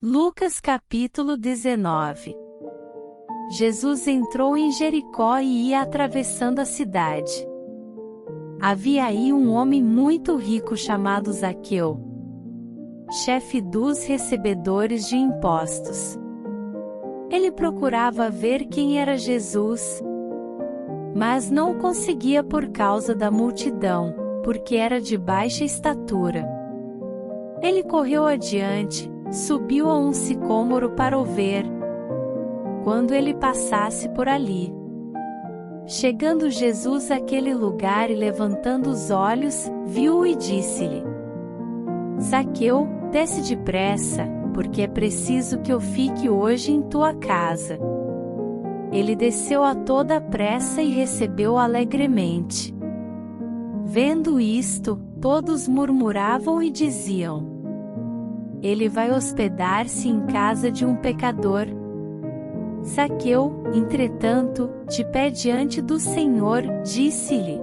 Lucas capítulo 19. Jesus entrou em Jericó e ia atravessando a cidade. Havia aí um homem muito rico chamado Zaqueu, chefe dos recebedores de impostos. Ele procurava ver quem era Jesus, mas não conseguia por causa da multidão, porque era de baixa estatura. Ele correu adiante, subiu a um sicômoro para o ver, quando ele passasse por ali. Chegando Jesus àquele lugar e levantando os olhos, viu-o e disse-lhe: Zaqueu, desce depressa, porque é preciso que eu fique hoje em tua casa. Ele desceu a toda pressa e recebeu-o alegremente. Vendo isto, todos murmuravam e diziam: ele vai hospedar-se em casa de um pecador. Zaqueu, entretanto, de pé diante do Senhor, disse-lhe: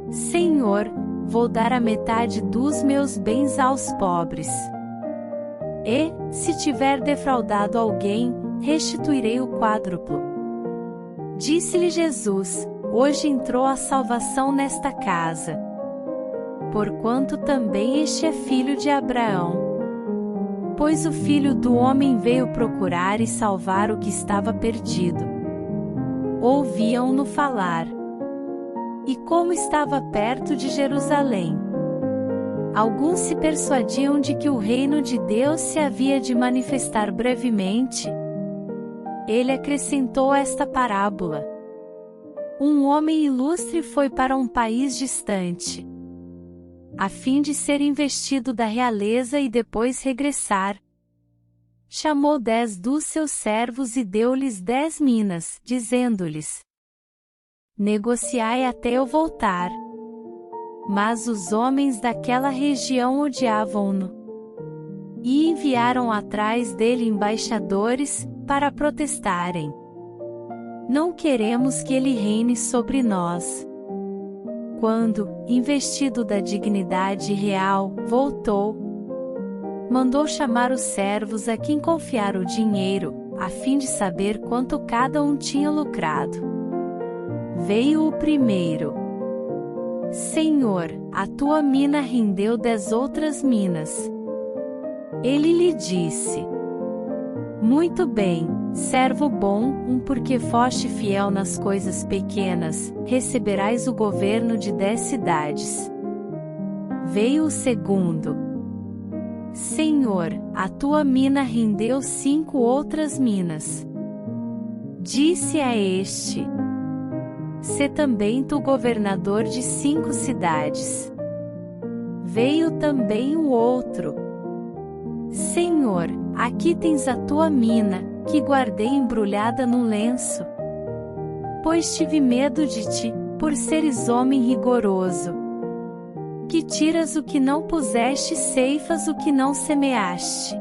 Senhor, vou dar a metade dos meus bens aos pobres. E, se tiver defraudado alguém, restituirei o quádruplo. Disse-lhe Jesus: hoje entrou a salvação nesta casa, porquanto também este é filho de Abraão. Pois o Filho do Homem veio procurar e salvar o que estava perdido. Ouviam-no falar. E como estava perto de Jerusalém, alguns se persuadiam de que o reino de Deus se havia de manifestar brevemente. Ele acrescentou esta parábola: um homem ilustre foi para um país distante, a fim de ser investido da realeza e depois regressar. Chamou 10 dos seus servos e deu-lhes 10 minas, dizendo-lhes: negociai até eu voltar. Mas os homens daquela região odiavam-no, e enviaram atrás dele embaixadores, para protestarem: não queremos que ele reine sobre nós. Quando, investido da dignidade real, voltou, mandou chamar os servos a quem confiara o dinheiro, a fim de saber quanto cada um tinha lucrado. Veio o primeiro: Senhor, a tua mina rendeu 10 outras minas. Ele lhe disse: muito bem, servo bom, porque foste fiel nas coisas pequenas, receberás o governo de 10 cidades. Veio o segundo: Senhor, a tua mina rendeu 5 outras minas. Disse a este: sê também tu governador de 5 cidades. Veio também o outro: Senhor, aqui tens a tua mina, que guardei embrulhada num lenço. Pois tive medo de ti, por seres homem rigoroso, que tiras o que não puseste e ceifas o que não semeaste.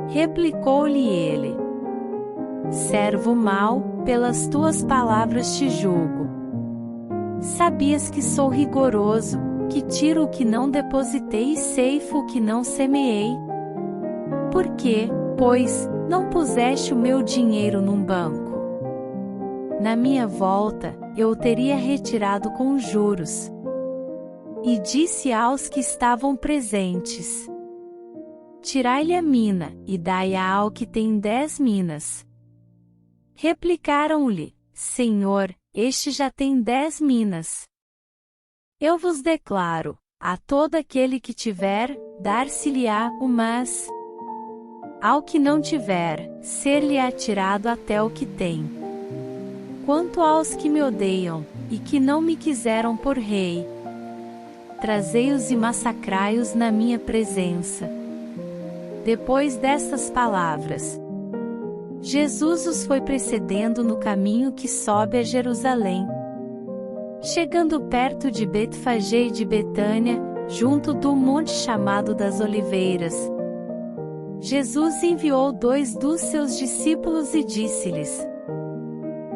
Replicou-lhe ele: servo mau, pelas tuas palavras te julgo. Sabias que sou rigoroso, que tiro o que não depositei e ceifo o que não semeei? Por que, pois, não puseste o meu dinheiro num banco? Na minha volta, eu o teria retirado com juros. E disse aos que estavam presentes: tirai-lhe a mina, e dai-a ao que tem 10 minas. Replicaram-lhe: Senhor, este já tem 10 minas. Eu vos declaro, a todo aquele que tiver, dar-se-lhe-á o mas ao que não tiver, ser-lhe-á tirado até o que tem. Quanto aos que me odeiam, e que não me quiseram por rei, trazei-os e massacrai-os na minha presença. Depois destas palavras, Jesus os foi precedendo no caminho que sobe a Jerusalém. Chegando perto de Betfagé e de Betânia, junto do monte chamado das Oliveiras, Jesus enviou 2 dos seus discípulos e disse-lhes: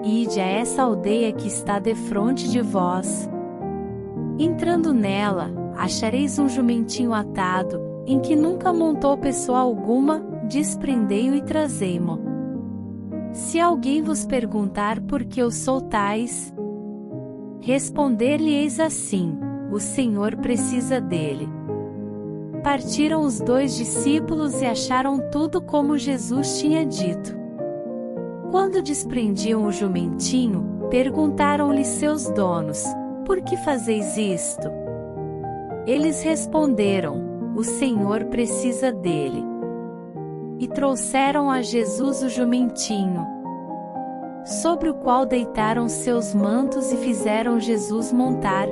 ide a essa aldeia que está defronte de vós. Entrando nela, achareis um jumentinho atado, em que nunca montou pessoa alguma, desprendei-o e trazei-mo. Se alguém vos perguntar por que eu sou tais, responder-lhe-eis assim: o Senhor precisa dele. Partiram os 2 discípulos e acharam tudo como Jesus tinha dito. Quando desprendiam o jumentinho, perguntaram-lhe seus donos: por que fazeis isto? Eles responderam: o Senhor precisa dele. E trouxeram a Jesus o jumentinho, sobre o qual deitaram seus mantos e fizeram Jesus montar.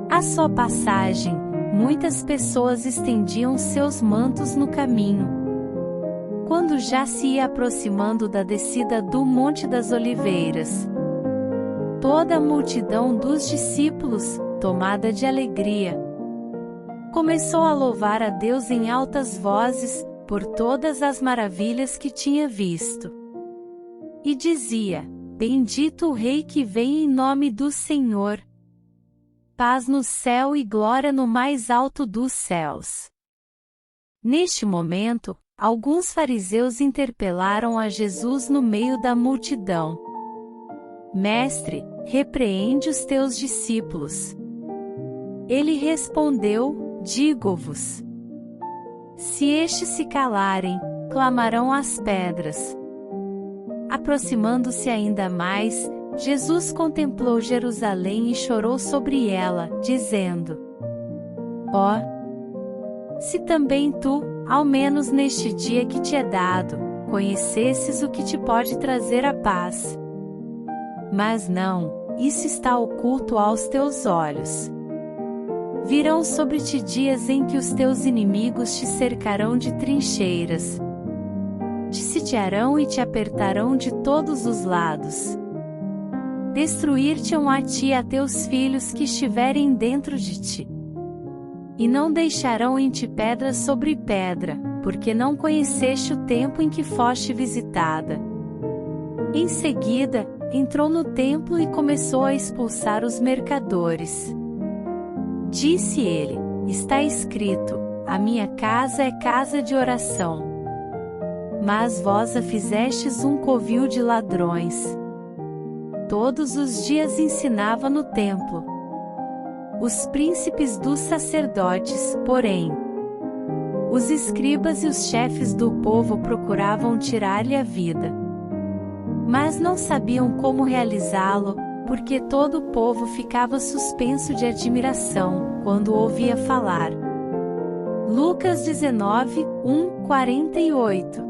À sua passagem, muitas pessoas estendiam seus mantos no caminho. Quando já se ia aproximando da descida do Monte das Oliveiras, toda a multidão dos discípulos, tomada de alegria, começou a louvar a Deus em altas vozes, por todas as maravilhas que tinha visto. E dizia: bendito o Rei que vem em nome do Senhor. Paz no céu e glória no mais alto dos céus. Neste momento, alguns fariseus interpelaram a Jesus no meio da multidão: Mestre, repreende os teus discípulos. Ele respondeu: digo-vos, se estes se calarem, clamarão as pedras. Aproximando-se ainda mais, Jesus contemplou Jerusalém e chorou sobre ela, dizendo: ó, se também tu, ao menos neste dia que te é dado, conhecesses o que te pode trazer a paz. Mas não, isso está oculto aos teus olhos. Virão sobre ti dias em que os teus inimigos te cercarão de trincheiras, te sitiarão e te apertarão de todos os lados. Destruir-te-ão a ti e a teus filhos que estiverem dentro de ti. E não deixarão em ti pedra sobre pedra, porque não conheceste o tempo em que foste visitada. Em seguida, entrou no templo e começou a expulsar os mercadores. Disse ele: está escrito, a minha casa é casa de oração. Mas vós a fizestes um covil de ladrões. Todos os dias ensinava no templo. Os príncipes dos sacerdotes, porém, os escribas e os chefes do povo procuravam tirar-lhe a vida. Mas não sabiam como realizá-lo, porque todo o povo ficava suspenso de admiração, quando o ouvia falar. Lucas 19, 1, 48.